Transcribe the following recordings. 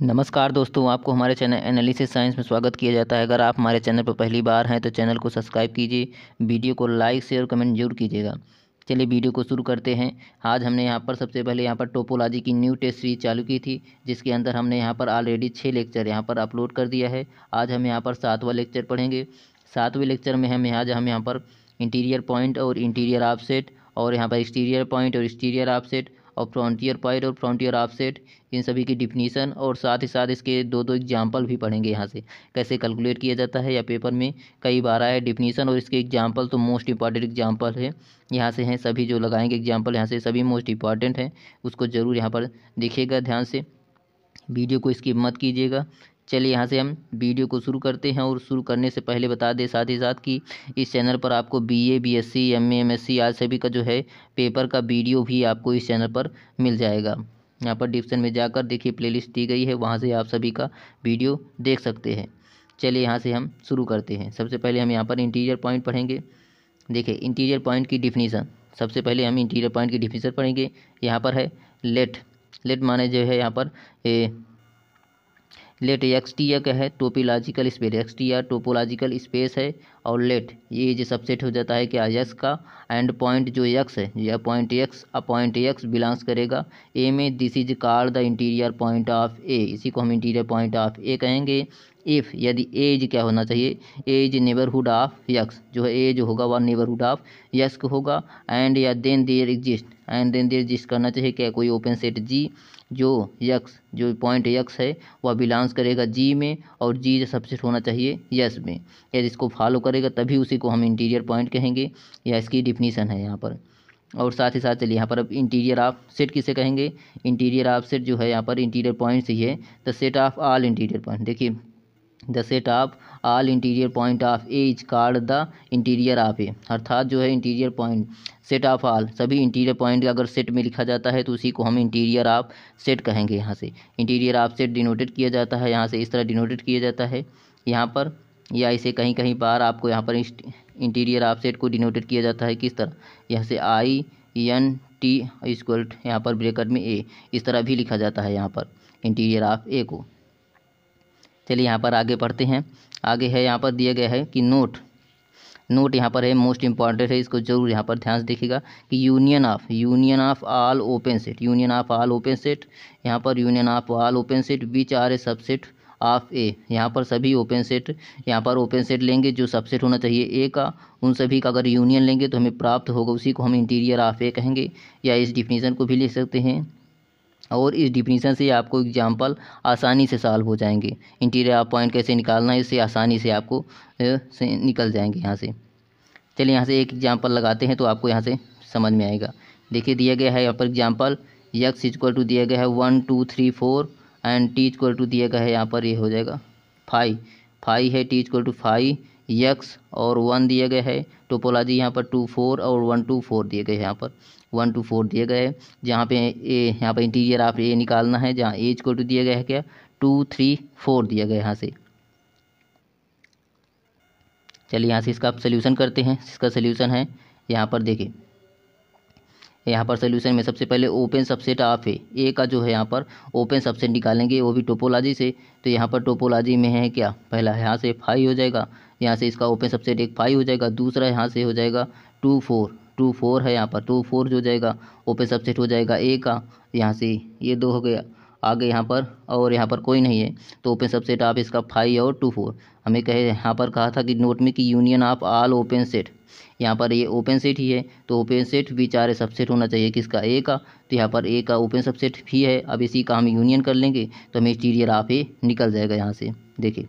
नमस्कार दोस्तों, आपको हमारे चैनल एनालिसिस साइंस में स्वागत किया जाता है। अगर आप हमारे चैनल पर पहली बार हैं तो चैनल को सब्सक्राइब कीजिए, वीडियो को लाइक शेयर कमेंट जरूर कीजिएगा। चलिए वीडियो को शुरू करते हैं। आज हमने यहाँ पर सबसे पहले यहाँ पर टोपोलॉजी की न्यू टेस्ट सीरीज चालू की थी, जिसके अंदर हमने यहाँ पर ऑलरेडी 6 लेक्चर यहाँ पर अपलोड कर दिया है। आज हम यहाँ पर 7वां लेक्चर पढ़ेंगे। 7वें लेक्चर में हम यहाँ पर इंटीरियर पॉइंट और इंटीरियर ऑफसेट, और यहाँ पर एक्सटीरियर पॉइंट और एक्सटीरियर ऑफसेट, और फ्रंटियर पॉइंट और फ्रंटियर ऑफसेट, इन सभी की डिफिनीसन और साथ ही साथ इसके दो एग्जाम्पल भी पढ़ेंगे। यहाँ से कैसे कैलकुलेट किया जाता है, या पेपर में कई बार आया है डिफिनीसन और इसके एग्जाम्पल, तो मोस्ट इंपॉर्टेंट एग्जाम्पल है यहाँ से हैं। सभी जो लगाएंगे एग्जाम्पल यहाँ से सभी मोस्ट इंपॉर्टेंट हैं, उसको ज़रूर यहाँ पर देखिएगा ध्यान से, वीडियो को स्किप मत कीजिएगा। चलिए यहाँ से हम वीडियो को शुरू करते हैं। और शुरू करने से पहले बता दें साथ ही साथ कि इस चैनल पर आपको BA BSc MA MSc आज सभी का जो है पेपर का वीडियो भी आपको इस चैनल पर मिल जाएगा। यहाँ पर डिस्क्रिप्शन में जाकर देखिए प्लेलिस्ट दी गई है, वहाँ से आप सभी का वीडियो देख सकते हैं। चलिए यहाँ से हम शुरू करते हैं। सबसे पहले हम यहाँ पर इंटीरियर पॉइंट पढ़ेंगे। देखिए इंटीरियर पॉइंट की डिफिनीसन, सबसे पहले हम इंटीरियर पॉइंट की डिफिनीसन पढ़ेंगे। यहाँ पर है लेट माने जो है यहाँ पर लेट एक्सटी या क्या है टोपोलॉजिकल स्पेस, एक्सटी या टोपोलॉजिकल स्पेस है। और लेट ये जो सबसेट हो जाता है क्या यक्स का, एंड पॉइंट जो यक्स है या पॉइंट एक्स बिलोंग्स करेगा ए में, this is called the interior point of A, इसी को हम इंटीरियर पॉइंट ऑफ ए कहेंगे। इफ़ यदि एज क्या होना चाहिए, एज नेबरहुड ऑफ यक्स, जो है एज होगा वह नेबरहुड ऑफ यक्स होगा। एंड या देन देयर एग्जिस्ट करना चाहिए क्या कोई ओपन सेट जी, जो यक्स जो पॉइंट यक्स है वह बिलोंग्स करेगा जी में, और जी जो सबसेट होना चाहिए यस में। यदि इसको फॉलो करेगा तभी उसी को हम इंटीरियर पॉइंट कहेंगे, या इसकी डिफिनीसन है यहाँ पर। और साथ ही साथ चलिए यहाँ पर अब इंटीरियर ऑफ सेट किसे कहेंगे। इंटीरियर ऑफ सेट जो है यहाँ पर इंटीरियर पॉइंट से ही है, the set of all interior point. देखिए the set of all interior point of A is called the interior of A, अर्थात जो है interior point set of all सभी इंटीरियर पॉइंट अगर सेट में लिखा जाता है तो उसी को हम इंटीरियर ऑफ सेट कहेंगे। यहाँ से इंटीरियर ऑफ सेट डिनोटेड किया जाता है, यहाँ से इस तरह डिनोटेड किया जाता है यहाँ पर, या इसे कहीं कहीं बार आपको यहाँ पर इंटीरियर ऑफ सेट को डिनोटेड किया जाता है किस तरह, यहाँ से INT इक्वल यहाँ पर ब्रैकेट में ए, इस तरह भी लिखा जाता है यहाँ पर इंटीरियर ऑफ ए को। चलिए यहाँ पर आगे पढ़ते हैं। आगे है यहाँ पर दिया गया है कि नोट यहाँ पर है मोस्ट इंपॉर्टेंट है, इसको जरूर यहाँ पर ध्यान से देखिएगा कि union of all open set, यहाँ पर union of all open set which are a subset of A, यहाँ पर सभी ओपन सेट, यहाँ पर ओपन सेट लेंगे जो सबसेट होना चाहिए ए का, उन सभी का अगर यूनियन लेंगे तो हमें प्राप्त होगा, उसी को हम इंटीरियर ऑफ ए कहेंगे। या इस डिफिनीसन को भी लिख सकते हैं, और इस डिफिनीसन से आपको एग्जाम्पल आसानी से सॉल्व हो जाएंगे। इंटीरियर ऑफ पॉइंट कैसे निकालना है, इससे आसानी से आपको से निकल जाएंगे यहाँ से। चलिए यहाँ से एक एग्जाम्पल लगाते हैं तो आपको यहाँ से समझ में आएगा। देखिए दिया गया है यहाँ पर एग्जाम्पल, यक्स इक्वल टू दिया गया है 1 2 3 4, एंड टी इक्वल टू दिया गया है यहाँ पर ये हो जाएगा 5 है, टी इक्वल टू 5 यक्स, और 1 दिया गया है। टोपोलॉजी यहाँ पर 2 4 और 1 2 4 दिए गए हैं, यहाँ पर 1 2 4 दिए गए हैं। जहाँ पे ए यहाँ पर इंटीरियर ऑफ ए निकालना है, जहाँ ए इक्वल टू दिया गया है क्या 2 3 4 दिया गया है यहाँ से। चलिए यहाँ से इसका आप सोल्यूशन करते हैं। इसका सोल्यूशन है यहाँ पर देखिए, यहाँ पर सोल्यूशन में सबसे पहले ओपन सबसेट ऑफ ए का जो है यहाँ पर ओपन सबसेट निकालेंगे, वो भी टोपोलॉजी से। तो यहाँ पर टोपोलॉजी में है क्या, पहला यहाँ से 5 हो जाएगा, यहाँ से इसका ओपन सबसेट एक 5 हो जाएगा, दूसरा यहाँ से हो जाएगा 2 4 है, यहाँ पर 2 4 जो जाएगा ओपन सबसेट हो जाएगा ए का, यहाँ से ये 2 हो गया। आगे यहाँ पर और यहाँ पर कोई नहीं है तो ओपन सबसेट ऑफ इसका 5 और 2 4। हमें कहे यहाँ पर कहा था कि नोट में कि union of all open set, यहाँ पर ये ओपन सेट ही है, तो open set which are a subset होना चाहिए किसका ए का, तो यहाँ पर ए का ओपन सबसेट भी है। अब इसी का हम यूनियन कर लेंगे तो हमें इंटीरियर ऑफ ए निकल जाएगा। यहाँ से देखिए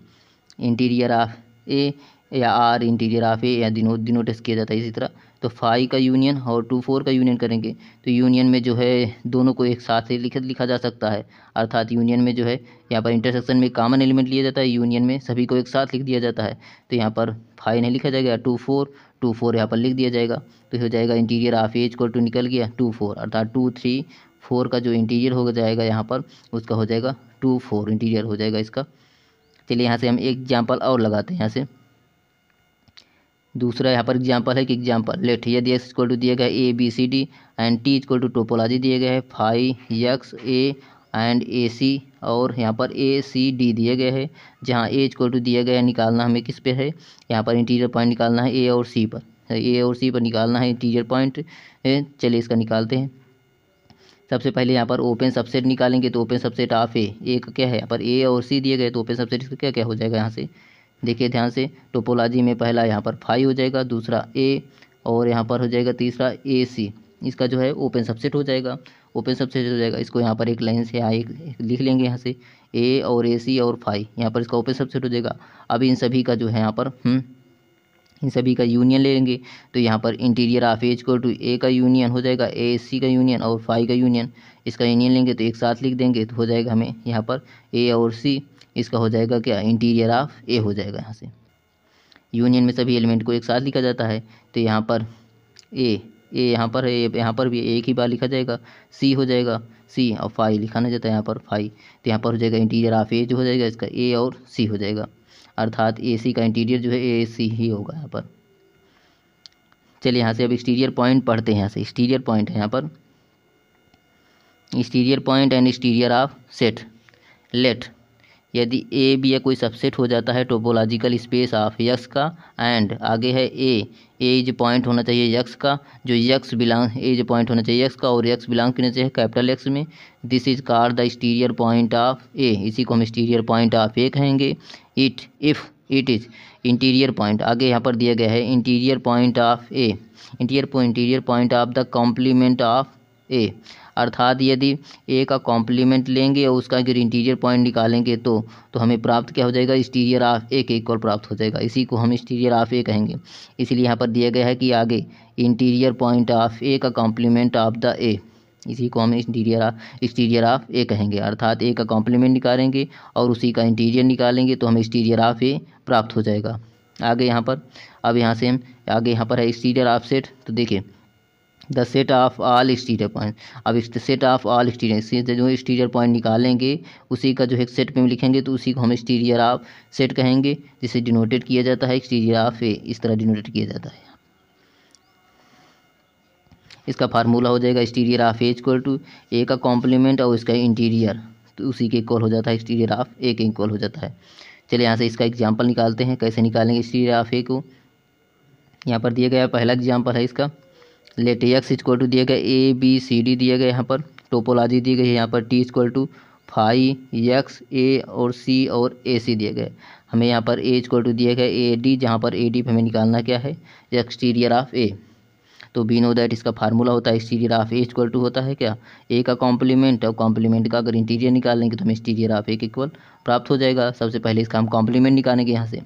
इंटीरियर ऑफ ए या आर इंटीरियर ऑफ ए या डिनोटेड किया जाता है इसी तरह। तो 5 का यूनियन और 2 4 का यूनियन करेंगे तो यूनियन में जो है दोनों को एक साथ ही लिखा जा सकता है, अर्थात यूनियन में जो है यहाँ पर इंटरसेक्शन में कॉमन एलिमेंट लिया जाता है, यूनियन में सभी को एक साथ लिख दिया जाता है। तो यहाँ पर 5 नहीं लिखा जाएगा, 2 4 यहाँ पर लिख दिया जाएगा, तो हो जाएगा interior of A equal to निकल गया 2 4, अर्थात 2 3 4 का जो इंटीरियर हो जाएगा यहाँ पर उसका हो जाएगा 2 4 इंटीरियर हो जाएगा इसका। चलिए यहाँ से हम एक एग्जाम्पल और लगाते हैं। यहाँ से दूसरा यहाँ पर एग्जाम्पल है कि एग्जाम्पल लेट यदि एक्स इक्वल टू दिया गया है A B C D and T equal to topology दिया गया है 5 यक्स ए एंड ए सी, और यहाँ पर ए सी डी दिए गए हैं, जहाँ ए इक्वल टू दिया गया है, निकालना हमें किस पे है, यहाँ पर इंटीरियर पॉइंट निकालना है ए और सी पर, ए और सी पर निकालना है इंटीरियर पॉइंट। चलिए इसका निकालते हैं। सबसे पहले यहाँ पर ओपन सबसेट निकालेंगे, तो ओपन सबसेट ऑफ ए का क्या है, यहाँ पर ए और सी दिए गए, तो ओपन सबसेट इसका क्या क्या हो जाएगा, यहाँ से देखिए ध्यान से, टोपोलॉजी में पहला यहाँ पर फाई हो जाएगा, दूसरा ए, और यहाँ पर हो जाएगा तीसरा ए सी, इसका जो है ओपन सबसेट हो जाएगा, ओपन सबसेट हो जाएगा। इसको यहाँ पर एक लाइन से एक लिख लेंगे, यहाँ से ए और ए सी और फाई, यहाँ पर इसका ओपन सबसेट हो जाएगा। अब इन सभी का जो है यहाँ पर इन सभी का यूनियन ले लेंगे, तो यहाँ पर interior of A equal to A का यूनियन हो जाएगा, ए सी का यूनियन और फाई का यूनियन, इसका यूनियन लेंगे तो एक साथ लिख देंगे, तो हो जाएगा हमें यहाँ पर ए और सी, इसका हो जाएगा क्या, इंटीरियर ऑफ ए हो जाएगा। यहाँ से यूनियन में सभी एलिमेंट को एक साथ लिखा जाता है, तो यहाँ पर ए यहाँ पर है, यहाँ पर भी एक ही बार लिखा जाएगा, सी हो जाएगा सी, और फाई लिखाना जाता है यहाँ पर फाई, तो यहाँ पर हो जाएगा इंटीरियर ऑफ ए जो हो जाएगा इसका ए और सी हो जाएगा, अर्थात ए सी का इंटीरियर जो है ए सी ही होगा यहाँ पर। चलिए यहाँ से अब एक्सटीरियर पॉइंट पढ़ते हैं। यहाँ से एक्सटीरियर पॉइंट है यहाँ पर, exterior point and exterior of set. Let यदि ए बी या कोई सबसेट हो जाता है टोपोलॉजिकल स्पेस ऑफ यक्स का, एंड आगे है ए इज पॉइंट होना चाहिए यक्स का, जो x belong A is point होना चाहिए यक्स का, और यक्स बिलोंग करना चाहिए कैपिटल एक्स में, this is called the exterior point of A, इसी को हम एक्सटीरियर पॉइंट ऑफ ए कहेंगे। It if it is interior point, आगे यहाँ पर दिया गया है interior point of A, interior point of the complement of A, अर्थात यदि ए का कॉम्प्लीमेंट लेंगे और उसका अगर इंटीरियर पॉइंट निकालेंगे तो हमें प्राप्त क्या हो जाएगा, एक्सटीरियर ऑफ ए के इक्वल प्राप्त हो जाएगा, इसी को हम एक्सटीरियर ऑफ ए कहेंगे। इसलिए यहाँ पर दिया गया है कि आगे इंटीरियर पॉइंट ऑफ ए का कॉम्प्लीमेंट ऑफ द ए, इसी को हम एक्सटीरियर ऑफ ए कहेंगे, अर्थात ए का कॉम्प्लीमेंट निकालेंगे और उसी का इंटीरियर निकालेंगे तो हमें एक्सटीरियर ऑफ ए प्राप्त हो जाएगा। आगे यहाँ पर अब यहाँ से हम आगे यहाँ पर है एक्सटीरियर ऑफ सेट, तो देखिए the set of all exterior point, अब सेट ऑफ ऑल एक्सटीरियर से जो एक्सटीरियर पॉइंट निकालेंगे उसी का जो है सेट में लिखेंगे, तो उसी को हम एक्सटीरियर ऑफ सेट कहेंगे, जिसे डिनोटेड किया जाता है एक्सटीरियर ऑफ ए, इस तरह डिनोटेड किया जाता है। इसका फार्मूला हो जाएगा exterior of A equal to A का कॉम्प्लीमेंट और इसका इंटीरियर, तो उसी के इक्वल हो जाता है, एक्सटीरियर ऑफ ए के इक्वल हो जाता है। चलिए यहाँ से इसका एग्जाम्पल निकालते हैं, कैसे निकालेंगे एक्सटीरियर ऑफ ए को। यहाँ पर दिया गया पहला एग्जाम्पल है इसका, लेट एक्स इक्वल टू दिया गया ए बी सी डी दिया गया, यहाँ पर टोपोलॉजी दी गई है, यहाँ पर T equal to phi x A और सी और ए सी दिए गए, हमें यहाँ पर ए इक्वल टू दिया गया ए डी, जहाँ पर ए डी हमें निकालना क्या है, एक्सटीरियर ऑफ ए। तो वी नो दैट इसका फार्मूला होता है exterior of A equal to होता है क्या, ए का कॉम्प्लीमेंट, और कॉम्प्लीमेंट का अगर इंटीरियर निकालेंगे तो हमें एक्सटीरियर ऑफ ए के इक्वल प्राप्त हो जाएगा। सबसे पहले इसका हम कॉम्प्लीमेंट निकालेंगे, यहाँ से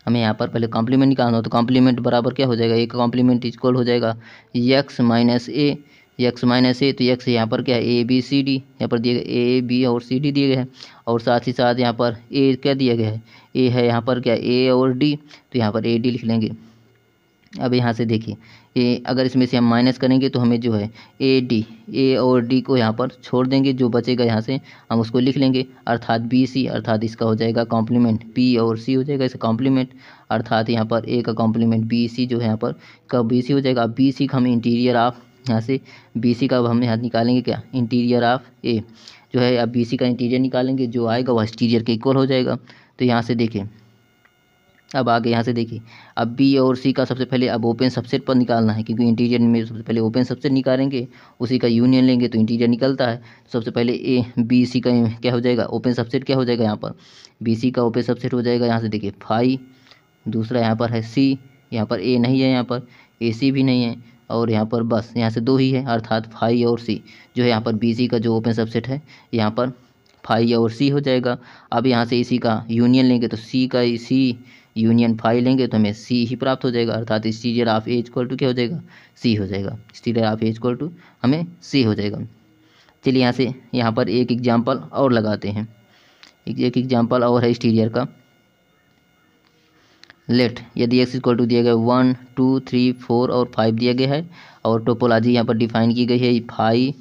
हमें यहाँ पर पहले कॉम्प्लीमेंट निकालना हो, तो कॉम्प्लीमेंट बराबर क्या हो जाएगा, ए का कॉम्प्लीमेंट इक्वल हो जाएगा एक्स माइनस ए, तो एक्स यहाँ पर क्या है ए बी सी डी, यहाँ पर दिए गए ए बी और सी डी दिए गए हैं, और साथ ही साथ यहाँ पर ए क्या दिया गया है, ए है यहाँ पर क्या ए और डी, तो यहाँ पर ए डी लिख लेंगे। अब यहाँ से देखिए ए, अगर इसमें से हम माइनस करेंगे तो हमें जो है ए और डी को यहाँ पर छोड़ देंगे, जो बचेगा यहाँ से हम उसको लिख लेंगे, अर्थात बी सी, अर्थात इसका हो जाएगा कॉम्प्लीमेंट, पी और सी हो जाएगा इसका कॉम्प्लीमेंट, अर्थात यहाँ पर ए का कॉम्प्लीमेंट बी सी जो है यहाँ पर कब बी सी हो जाएगा। बी सी का हम इंटीरियर ऑफ, यहाँ से बी सी का अब हम यहाँ निकालेंगे क्या, इंटीरियर ऑफ ए जो है, अब बी सी का इंटीरियर निकालेंगे, जो आएगा वह एक्सटीरियर के इक्वल हो जाएगा। तो यहाँ से देखिए अब आगे यहाँ से देखिए, अब बी और सी का सबसे पहले अब ओपन सबसेट पर निकालना है, क्योंकि इंटीरियर में सबसे पहले ओपन सबसेट निकालेंगे, उसी का यूनियन लेंगे तो इंटीरियर निकलता है। सबसे पहले ए बी सी का क्या हो जाएगा, ओपन सबसेट क्या हो जाएगा, यहाँ पर बी सी का ओपन सबसेट हो जाएगा, यहाँ से देखिए फाई, दूसरा यहाँ पर है सी, यहाँ पर ए नहीं है, यहाँ पर ए सी भी नहीं है, और यहाँ पर बस यहाँ से दो ही है, अर्थात फाई और सी जो है यहाँ पर बी सी का जो ओपन सबसेट है यहाँ पर फाई और सी हो जाएगा। अब यहाँ से इसी का यूनियन लेंगे तो सी का सी यूनियन फाई लेंगे तो हमें सी ही प्राप्त हो जाएगा, अर्थात exterior of A equal to क्या हो जाएगा, सी हो जाएगा, exterior of A equal to हमें सी हो जाएगा। चलिए यहाँ से यहाँ पर एक एग्जांपल और लगाते हैं, एक एग्जांपल और है एक्सटीरियर का। लेट यदि एक्स इक्वल टू दिया गया 1 2 3 4 और 5 दिया गया है, और टोपोलॉजी यहाँ पर डिफाइन की गई है, फाई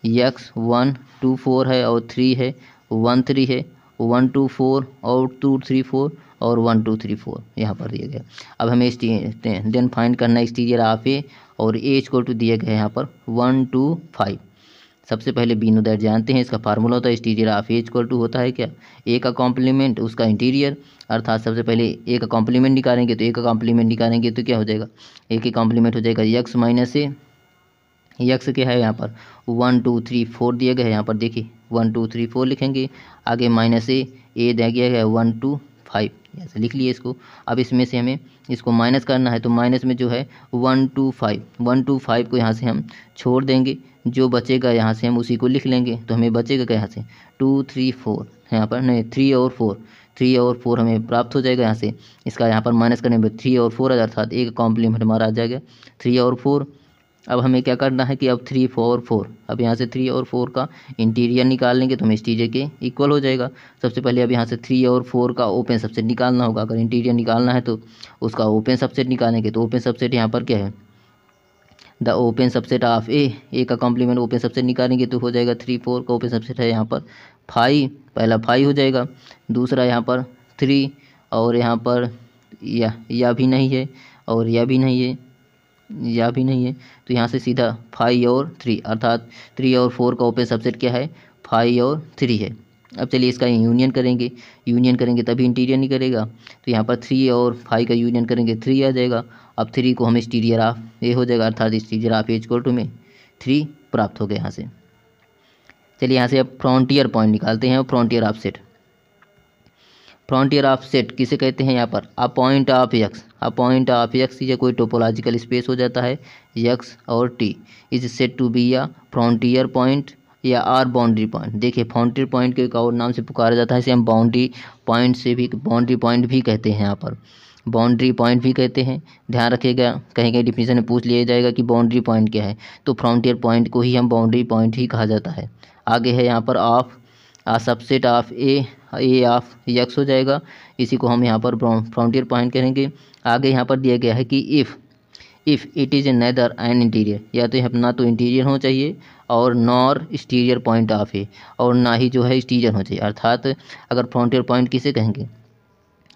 एक्स 1 2 4 है और 3 है, 1 3 है, 1 2 4 और 2 3 4 और 1 2 3 4 यहाँ पर दिया गया। अब हमें देन फाइंड करना है एक्सटीरियर ऑफ ए, और ए इक्वल टू दिया गया है यहाँ पर 1 2 5। सबसे पहले वी नो दैट जानते हैं, इसका फार्मूला होता है interior of A equal to होता है क्या, ए का कॉम्प्लीमेंट उसका इंटीरियर, अर्थात सबसे पहले ए का कॉम्प्लीमेंट निकालेंगे तो ए का कॉम्प्लीमेंट निकालेंगे तो क्या हो जाएगा, ए के कॉम्प्लीमेंट हो जाएगा यक्स माइनस ए, यक्स क्या है यहाँ पर 1 2 3 4 दिया गया है, यहाँ पर देखिए 1 2 3 4 लिखेंगे, आगे माइनस ए दिया गया है 1 2 5, ऐसे लिख लिए इसको। अब इसमें से हमें इसको माइनस करना है, तो माइनस में जो है 1 2 5 को यहाँ से हम छोड़ देंगे, जो बचेगा यहाँ से हम उसी को लिख लेंगे, तो हमें बचेगा क्या यहाँ से 2 3 4, यहाँ पर नहीं 3 और 4 हमें प्राप्त हो जाएगा यहाँ से, इसका यहाँ पर माइनस करने में 3 और 4 अर्थात एक कॉम्प्लीमेंट हमारा आ जाएगा 3 और 4। अब हमें क्या करना है कि अब 3 4 4, अब यहाँ से 3 और 4 का इंटीरियर निकाल लेंगे तो हमें एक्सटीरियर के इक्वल हो जाएगा। सबसे पहले अब यहाँ से 3 और 4 का ओपन सबसेट निकालना होगा, अगर इंटीरियर निकालना है तो उसका ओपन सबसेट निकालेंगे, तो ओपन सबसेट यहाँ पर क्या है, द ओपन सबसेट ऑफ ए का कॉम्प्लीमेंट ओपन सबसेट निकालेंगे तो हो जाएगा 3 4 का ओपन सबसेट है यहाँ पर 5, पहला 5 हो जाएगा, दूसरा यहाँ पर 3 और यहाँ पर या भी नहीं है और या भी नहीं है, तो यहाँ से सीधा 5 और 3 अर्थात 3 और 4 का ओपन सबसेट क्या है 5 और 3 है। अब चलिए इसका यूनियन करेंगे तभी इंटीरियर निकलेगा, तो यहाँ पर 3 और 5 का यूनियन करेंगे 3 आ जाएगा। अब 3 को हम एक्सटीरियर ऑफ ए हो जाएगा, अर्थात exterior of A equal to में 3 प्राप्त हो गए यहाँ से। चलिए यहाँ से अब फ्रंटियर पॉइंट निकालते हैं, frontier of set. Frontier of set किसे कहते हैं, यहाँ पर अ पॉइंट ऑफ एक्स या कोई टोपोलॉजिकल स्पेस हो जाता है एक्स और T is set to be या फ्रंटियर पॉइंट या आर बाउंड्री पॉइंट। देखिए फ्रंटियर पॉइंट के एक और नाम से पुकारा जाता है, इसे हम बाउंड्री पॉइंट भी कहते हैं, यहाँ पर बाउंड्री पॉइंट भी कहते हैं। ध्यान रखिएगा कहीं कहीं डिफिनीशन में पूछ लिया जाएगा कि बाउंड्री पॉइंट क्या है, तो फ्रंटियर पॉइंट को ही हम बाउंड्री पॉइंट ही कहा जाता है। आगे है यहाँ पर of a subset of A of X हो जाएगा, इसी को हम यहाँ पर फ्रंटियर पॉइंट करेंगे। आगे यहाँ पर दिया गया है कि if it is neither an interior, या तो ना तो इंटीरियर होना चाहिए और nor exterior point of A, और ना ही जो है एक्सटीरियर होना चाहिए। अर्थात अगर फ्रंटियर पॉइंट किसे कहेंगे,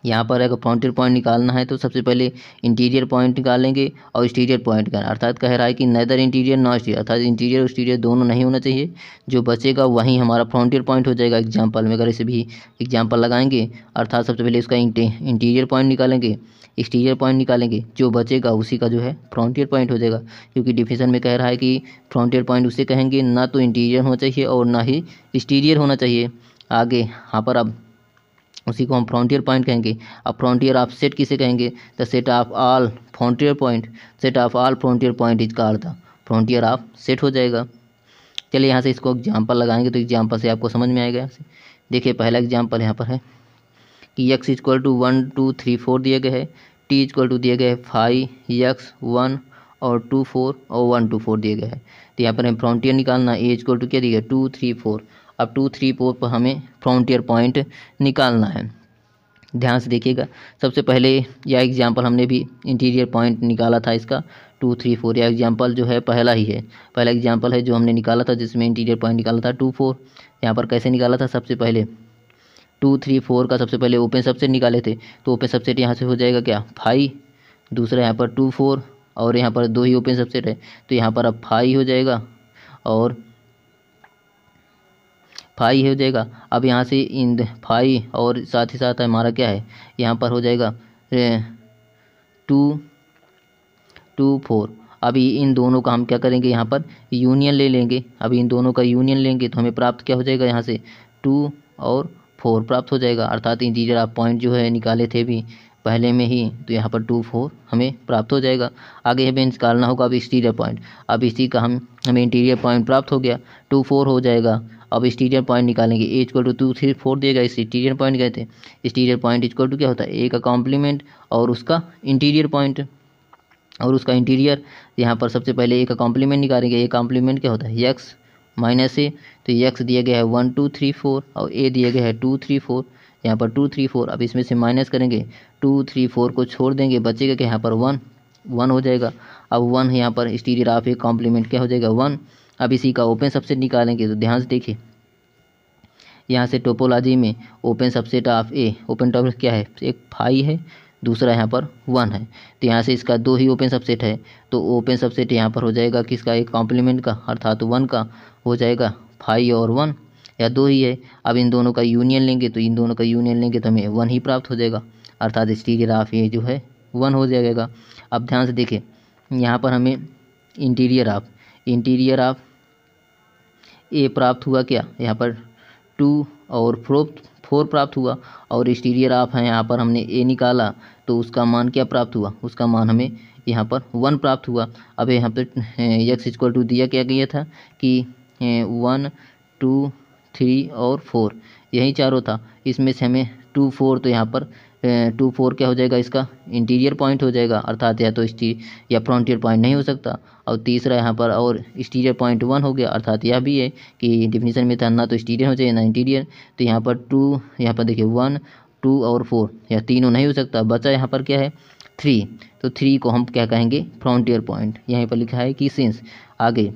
यहाँ पर अगर फ्रंटियर पॉइंट निकालना है तो सबसे पहले इंटीरियर पॉइंट निकालेंगे और एक्सटीरियर पॉइंट का, अर्थात कह रहा है कि नेदर इंटीरियर नॉट एक्सटीरियर, अर्थात इंटीरियर और एक्सटीरियर दोनों नहीं होना चाहिए, जो बचेगा वहीं हमारा फ्रंटियर पॉइंट हो जाएगा। एग्जांपल में अगर इसे भी एग्जांपल लगाएंगे, अर्थात सबसे पहले इसका इंटीरियर पॉइंट निकालेंगे, एक्सटीरियर पॉइंट निकालेंगे, जो बचेगा उसी का जो है फ्रंटियर पॉइंट हो जाएगा, क्योंकि डिफिनीशन में कह रहा है कि फ्रंटियर पॉइंट उसे कहेंगे ना तो इंटीरियर होना चाहिए और ना ही एक्सटीरियर होना चाहिए। आगे यहाँ पर अब उसी को हम फ्रंटियर पॉइंट कहेंगे। अब फ्रंटियर ऑफ सेट किसे कहेंगे, the set of all frontier point, set of all frontier point is called the frontier of set हो जाएगा। चलिए यहाँ से इसको एग्जांपल लगाएंगे तो एग्जांपल से आपको समझ में आएगा। देखिए पहला एग्जांपल यहाँ पर है कि x इक्वल टू 1 2 3 4 दिया गया है, t इक्वल टू दिया गया है 5x 1 और 2 4 और 1 2 4 दिया गया है। तो यहाँ पर हमें फ्रंटियर निकालना, a इक्वल टू क्या दिया गया 2 3 4। अब 2 3 4 पर हमें फ्रंटियर पॉइंट निकालना है। ध्यान से देखिएगा, सबसे पहले यह एग्जांपल हमने भी इंटीरियर पॉइंट निकाला था, इसका 2 3 4 यह एग्जांपल जो है पहला ही है, पहला एग्जांपल है जो हमने निकाला था जिसमें इंटीरियर पॉइंट निकाला था 2 4। यहाँ पर कैसे निकाला था, सबसे पहले 2 3 4 का सबसे पहले ओपन सबसेट निकाले थे, तो ओपन सबसेट यहाँ से हो जाएगा क्या 5, दूसरा यहाँ पर 2 4 और यहाँ पर 2 ही ओपन सबसेट है, तो यहाँ पर अब 5 हो जाएगा और 5 हो जाएगा। अब यहाँ से इन 5 और साथ ही साथ हमारा क्या है, यहाँ पर हो जाएगा 2 2 4। अभी इन दोनों का हम क्या करेंगे, यहाँ पर यूनियन ले लेंगे। अभी इन दोनों का यूनियन लेंगे तो हमें प्राप्त क्या हो जाएगा, यहाँ से 2 और 4 प्राप्त हो जाएगा, अर्थात इंटीरियर ऑफ पॉइंट जो है निकाले थे भी पहले में ही, तो यहाँ पर 2 4 हमें प्राप्त हो जाएगा। आगे हमें निकालना होगा अब एक्सटीरियर पॉइंट। अब इसी का हमें इंटीरियर पॉइंट प्राप्त हो गया, 2 4 हो जाएगा। अब एक्सटीरियर पॉइंट निकालेंगे, ए इक्वल टू 2 3 4 दिएगा, इस एक्सटीरियर पॉइंट कहते हैं। एक्सटीरियर पॉइंट इक्वल टू क्या होता है, ए का कॉम्प्लीमेंट और उसका इंटीरियर पॉइंट और उसका इंटीरियर। यहाँ पर सबसे पहले ए का कॉम्प्लीमेंट निकालेंगे, ए कॉम्प्लीमेंट क्या होता है एक्स माइनस ए, तो एक्स दिया गया है 1 2 3 4 और ए दिया गया है 2 3 4, यहाँ पर 2 3 4। अब इसमें से माइनस करेंगे, 2 3 4 को छोड़ देंगे, बचेगा क्या यहाँ पर 1 हो जाएगा। अब 1 यहाँ पर एक्सटीरियर ऑफ ए कॉम्प्लीमेंट क्या हो जाएगा 1। अब इसी का ओपन सबसेट निकालेंगे, तो ध्यान से देखिए यहाँ से टोपोलॉजी में open subset of A, open top क्या है, एक 5 है, दूसरा यहाँ पर 1 है। तो यहाँ से इसका 2 ही ओपन सबसेट है, तो ओपन सबसेट यहाँ पर हो जाएगा किसका, एक कॉम्प्लीमेंट का अर्थात 1 का हो जाएगा 5 और 1 या 2 ही है। अब इन दोनों का यूनियन लेंगे तो हमें 1 ही प्राप्त हो जाएगा, अर्थात एक्सटीरियर ऑफ ये जो है 1 हो जाएगा। अब ध्यान से देखें, यहाँ पर हमें इंटीरियर ऑफ ए प्राप्त हुआ क्या, यहाँ पर 2 और 4 प्राप्त हुआ, और एक्सटीरियर ऑफ है यहाँ पर हमने ए निकाला तो उसका मान क्या प्राप्त हुआ, उसका मान हमें यहाँ पर 1 प्राप्त हुआ। अब यहाँ पर x इक्वल टू दिया क्या गया था कि 1 2 3 और 4 यही चारों था, इसमें से हमें 2 4 तो यहाँ पर 2 4 क्या हो जाएगा, इसका इंटीरियर पॉइंट हो जाएगा, अर्थात या तो या फ्रंटियर पॉइंट नहीं हो सकता। और तीसरा यहाँ पर और एक्सटीरियर पॉइंट 1 हो गया, अर्थात यह भी है कि डिफिनीशन में था ना तो एक्सटीरियर हो जाए ना इंटीरियर। तो यहाँ पर 2, यहाँ पर देखिए 1 2 और 4 यह तीनों नहीं हो सकता, बचा यहाँ पर क्या है 3। तो 3 को हम क्या कहेंगे, फ्रंटियर पॉइंट। यहाँ पर लिखा है कि सिंस आगे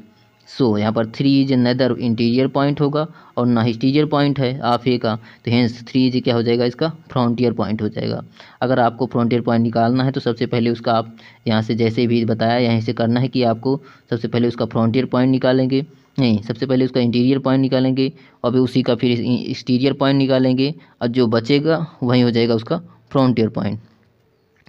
सो यहाँ पर 3 इज नेदर इंटीरियर पॉइंट होगा और ना एक्सटीरियर पॉइंट है ऑफ ए का, तो हेंस 3 इज क्या हो जाएगा, इसका फ्रंटियर पॉइंट हो जाएगा। अगर आपको फ्रंटियर पॉइंट निकालना है तो सबसे पहले उसका आप यहाँ से जैसे भी बताया यहीं से करना है कि आपको सबसे पहले उसका फ्रंटियर पॉइंट निकालेंगे, नहीं सबसे पहले उसका इंटीरियर पॉइंट निकालेंगे और फिर उसी का फिर एक्सटीरियर पॉइंट निकालेंगे और जो बचेगा वही हो जाएगा उसका फ्रंटियर पॉइंट।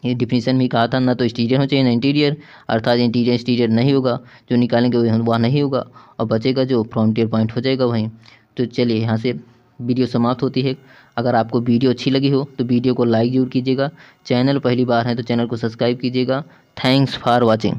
ये डिफिनीशन में कहा था ना तो एक्सटीरियर हो चाहिए ना इंटीरियर, अर्थात इंटीरियर एक्सटीरियर नहीं होगा, जो निकालेंगे वह नहीं होगा और बचेगा जो फ्रंटियर पॉइंट हो जाएगा वहीं। तो चलिए यहाँ से वीडियो समाप्त होती है। अगर आपको वीडियो अच्छी लगी हो तो वीडियो को लाइक ज़रूर कीजिएगा, चैनल पहली बार है तो चैनल को सब्सक्राइब कीजिएगा। Thanks for watching.